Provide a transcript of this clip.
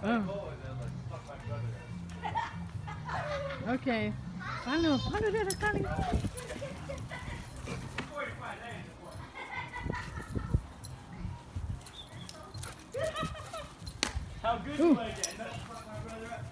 Oh. Okay. Paano? Paano na Akali? How good Ooh. do I get? That's my brother up.